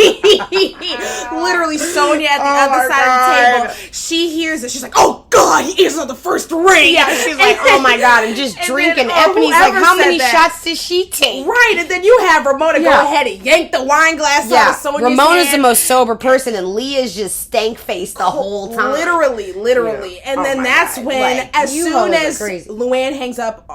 [SPEAKER 2] Literally, Sonia at the other side of the table, she hears it. She's like, oh, God, he is on the first ring.
[SPEAKER 1] Yeah, she's like, oh, my God, and just drinking. Ebony's like, how many shots did she take?
[SPEAKER 2] Right, and then you have Ramona go ahead and yank the wine glass out of Sonia's
[SPEAKER 1] Ramona's
[SPEAKER 2] hand.
[SPEAKER 1] the most sober person, and Leah's just stank-faced the whole time.
[SPEAKER 2] Literally. Yeah. And then that's when,
[SPEAKER 1] like,
[SPEAKER 2] as soon as Luann hangs up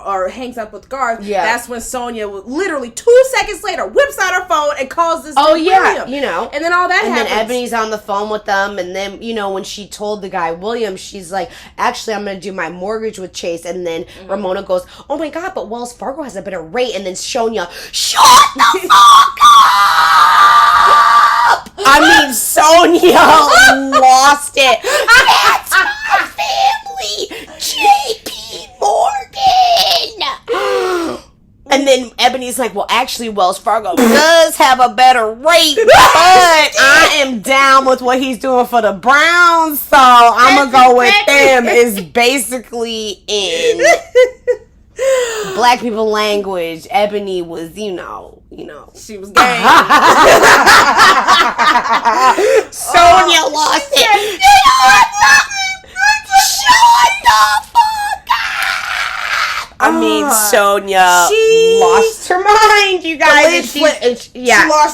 [SPEAKER 2] with Garth, that's when Sonia, literally 2 seconds later, whips out her phone and calls this William.
[SPEAKER 1] You know.
[SPEAKER 2] And then all that happens.
[SPEAKER 1] And then Ebony's on the phone with them, and then, you know, when she told the guy, William, she's like, actually, I'm going to do my mortgage with Chase, and then Ramona goes, oh my God, but Wells Fargo has a better rate, and then Sonia, shut the fuck up! I mean, Sonia lost it. That's my family! JP Morgan! And then Ebony's like, well, actually, Wells Fargo does have a better rate, but I am down with what he's doing for the Browns, so I'm going to go with them. Is basically in black people language. Ebony was, you know.
[SPEAKER 2] She was gay.
[SPEAKER 1] Sonia lost it. You know what? Shut the fuck up. I mean, Sonia lost her mind, you guys.
[SPEAKER 2] She lost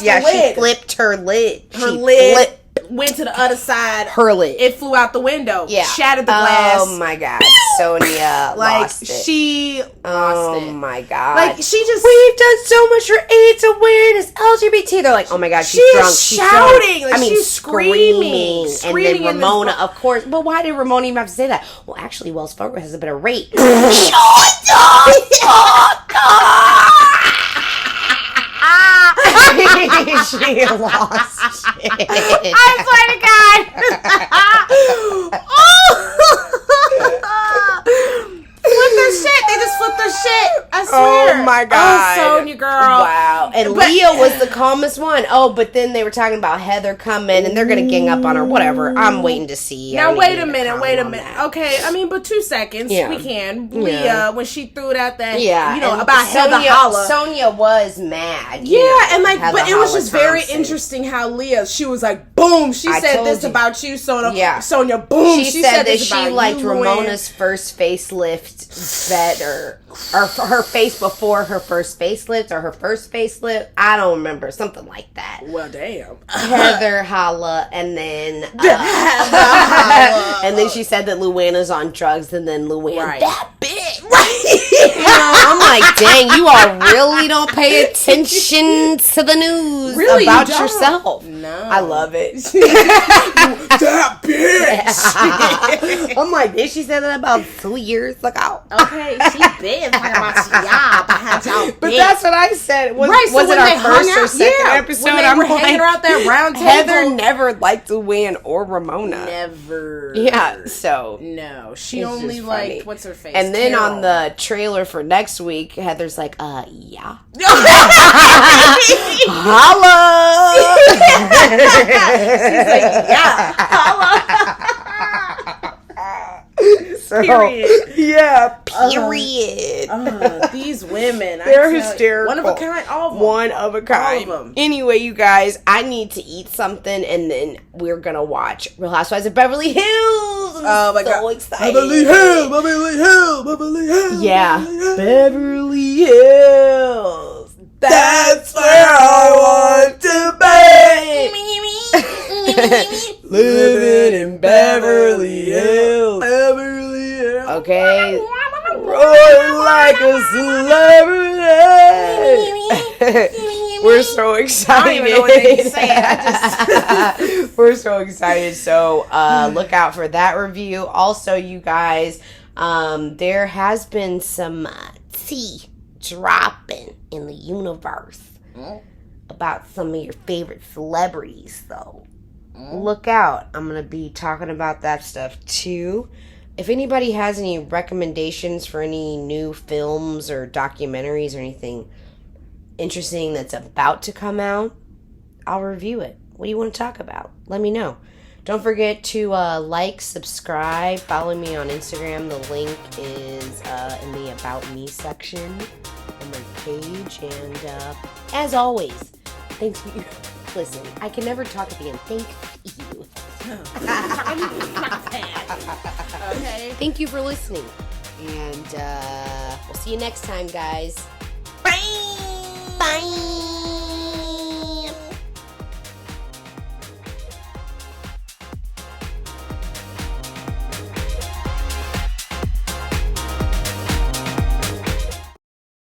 [SPEAKER 2] the lid.
[SPEAKER 1] She flipped her lid.
[SPEAKER 2] Her lid went to the other side.
[SPEAKER 1] Her lid.
[SPEAKER 2] It flew out the window. Yeah. Shattered the glass.
[SPEAKER 1] Oh, my God. Sonia lost it.
[SPEAKER 2] She lost it.
[SPEAKER 1] Oh, my God.
[SPEAKER 2] Like, she just...
[SPEAKER 1] We've done so much for AIDS awareness, LGBT. They're like, oh, my God, she's drunk. She's
[SPEAKER 2] shouting.
[SPEAKER 1] Drunk.
[SPEAKER 2] Like, she's screaming.
[SPEAKER 1] And then Ramona, of course. But why did Ramona even have to say that? Well, actually, Wells Fargo has a better rate. Shut the fuck up! She lost shit.
[SPEAKER 2] I swear to God. Flip their shit. They just flipped their shit. I swear.
[SPEAKER 1] Oh my God.
[SPEAKER 2] Oh, Sonia, girl.
[SPEAKER 1] Wow. And Leah was the calmest one. Oh, but then they were talking about Heather coming and they're going to gang up on her. Whatever. I'm waiting to see.
[SPEAKER 2] Now, wait a minute. Okay. I mean, but 2 seconds. Yeah. We can. Leah, when she threw it out that, about Heather Holla.
[SPEAKER 1] Sonia was mad.
[SPEAKER 2] And like, Heather but it was just very interesting how Leah, she was like, boom, she said this about you, Sonia. Yeah. Sonia, boom,
[SPEAKER 1] she said that she liked Ramona's first facelift better, or her face before her first facelift, or her first facelift. I don't remember, something like that.
[SPEAKER 2] Well, damn.
[SPEAKER 1] Heather Holla, and then and then she said that Luana's on drugs, and then Luann, that bitch. I'm like, dang, you all really don't pay attention to the news about yourself.
[SPEAKER 2] No,
[SPEAKER 1] I love it.
[SPEAKER 2] That bitch.
[SPEAKER 1] I'm like, did she say that about 2 years ago?
[SPEAKER 2] Okay, she been talking about behind y'all.
[SPEAKER 1] But that's what I said. Was it our first or second episode?
[SPEAKER 2] When they were hanging around that round table.
[SPEAKER 1] Heather never liked Luann or Ramona.
[SPEAKER 2] Never.
[SPEAKER 1] Yeah, so.
[SPEAKER 2] No, she only liked, what's her face?
[SPEAKER 1] And then on the trailer for next week, Heather's like, yeah. Holla!
[SPEAKER 2] She's like, yeah, holla.
[SPEAKER 1] So,
[SPEAKER 2] period.
[SPEAKER 1] Yeah, period.
[SPEAKER 2] These women,
[SPEAKER 1] they're hysterical.
[SPEAKER 2] One of a kind, all of them.
[SPEAKER 1] One of a kind.
[SPEAKER 2] All of them.
[SPEAKER 1] Anyway, you guys, I need to eat something, and then we're gonna watch Real Housewives of Beverly Hills. I'm so excited.
[SPEAKER 2] Beverly Hills, Beverly Hills, Beverly Hills.
[SPEAKER 1] Yeah, Beverly Hills.
[SPEAKER 2] That's where I want to be.
[SPEAKER 1] Living in Beverly Hills.
[SPEAKER 2] Beverly Hills.
[SPEAKER 1] Okay. Rolling like a celebrity. We're so excited.
[SPEAKER 2] I don't even know what they say.
[SPEAKER 1] We're so excited. So look out for that review. Also, you guys, there has been some tea dropping in the universe about some of your favorite celebrities, though. Look out. I'm going to be talking about that stuff, too. If anybody has any recommendations for any new films or documentaries or anything interesting that's about to come out, I'll review it. What do you want to talk about? Let me know. Don't forget to like, subscribe, follow me on Instagram. The link is in the About Me section on my page. And as always, thanks for Listen, I can never talk at the end. Thank you.
[SPEAKER 2] Okay.
[SPEAKER 1] Thank you for listening. And we'll see you next time, guys.
[SPEAKER 2] Bye.
[SPEAKER 1] Bye.